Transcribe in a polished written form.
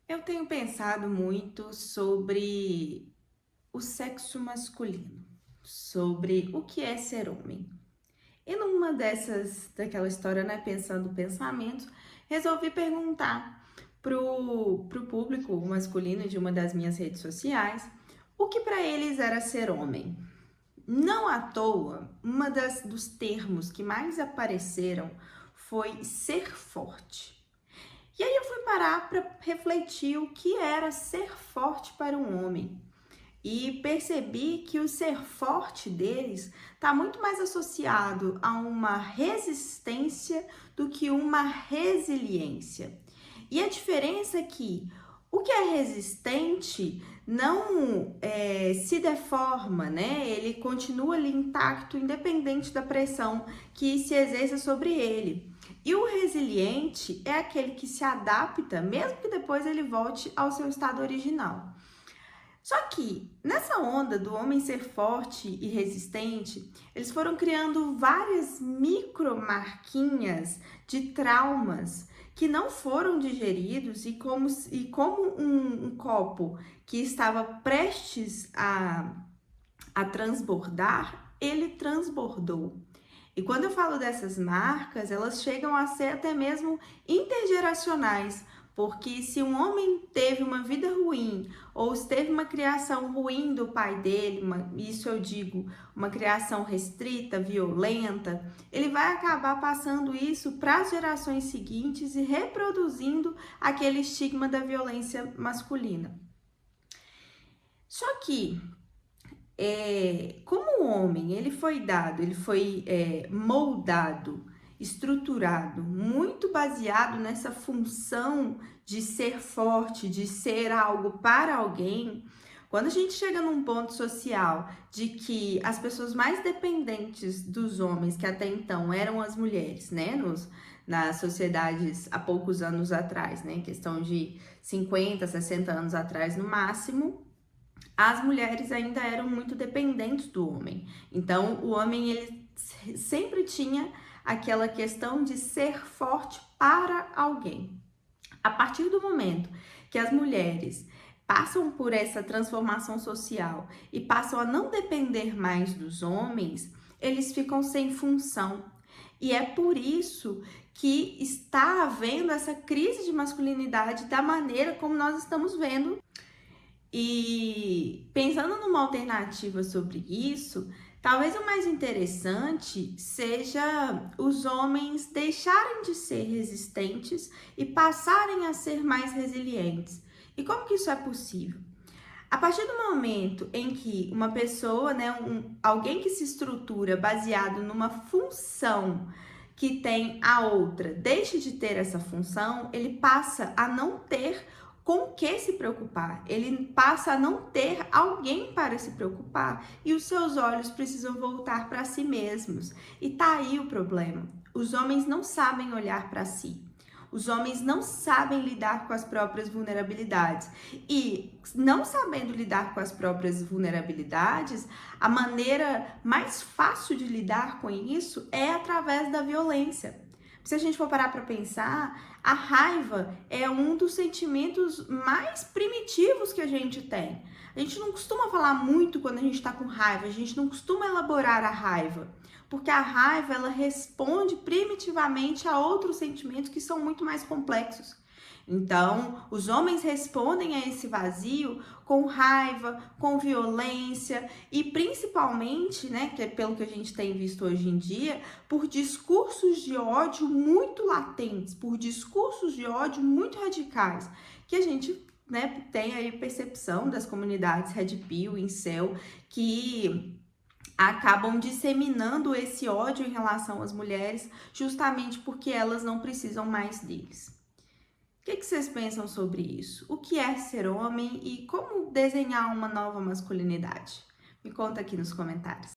Eu tenho pensado muito sobre o sexo masculino, sobre o que é ser homem. E numa daquela história, né, pensando pensamentos, resolvi perguntar pro público masculino de uma das minhas redes sociais o que para eles era ser homem. Não à toa, dos termos que mais apareceram foi ser forte. E aí eu fui parar para refletir o que era ser forte para um homem. E percebi que o ser forte deles está muito mais associado a uma resistência do que uma resiliência. E a diferença é que o que é resistente não se deforma, né? Ele continua ali intacto, independente da pressão que se exerça sobre ele. E o resiliente é aquele que se adapta, mesmo que depois ele volte ao seu estado original. Só que nessa onda do homem ser forte e resistente, eles foram criando várias micromarquinhas de traumas que não foram digeridos e como um copo que estava prestes a transbordar, ele transbordou. E quando eu falo dessas marcas, elas chegam a ser até mesmo intergeracionais, porque se um homem teve uma vida ruim ou se teve uma criação ruim do pai dele, isso eu digo, uma criação restrita, violenta, ele vai acabar passando isso para as gerações seguintes e reproduzindo aquele estigma da violência masculina. Só que como o homem ele foi dado, ele foi moldado, estruturado, muito baseado nessa função de ser forte, de ser algo para alguém. Quando a gente chega num ponto social de que as pessoas mais dependentes dos homens, que até então eram as mulheres, né, nas sociedades há poucos anos atrás, né, questão de 50, 60 anos atrás no máximo, as mulheres ainda eram muito dependentes do homem. Então, o homem ele sempre tinha aquela questão de ser forte para alguém. A partir do momento que as mulheres passam por essa transformação social e passam a não depender mais dos homens, eles ficam sem função. E é por isso que está havendo essa crise de masculinidade da maneira como nós estamos vendo. E pensando numa alternativa sobre isso, talvez o mais interessante seja os homens deixarem de ser resistentes e passarem a ser mais resilientes. E como que isso é possível? A partir do momento em que uma pessoa, né, alguém que se estrutura baseado numa função que tem a outra, deixe de ter essa função, ele passa a não ter com que se preocupar, ele passa a não ter alguém para se preocupar e os seus olhos precisam voltar para si mesmos. E tá aí o problema. Os homens não sabem olhar para si. Os homens não sabem lidar com as próprias vulnerabilidades. E não sabendo lidar com as próprias vulnerabilidades, a maneira mais fácil de lidar com isso é através da violência. Se a gente for parar para pensar, a raiva é um dos sentimentos mais primitivos que a gente tem. A gente não costuma falar muito quando a gente está com raiva, a gente não costuma elaborar a raiva, porque a raiva ela responde primitivamente a outros sentimentos que são muito mais complexos. Então, os homens respondem a esse vazio com raiva, com violência e principalmente, né, que é pelo que a gente tem visto hoje em dia, por discursos de ódio muito latentes, por discursos de ódio muito radicais, que a gente, né, tem aí percepção das comunidades Red Pill, Incel, que acabam disseminando esse ódio em relação às mulheres, justamente porque elas não precisam mais deles. O que vocês pensam sobre isso? O que é ser homem e como desenhar uma nova masculinidade? Me conta aqui nos comentários.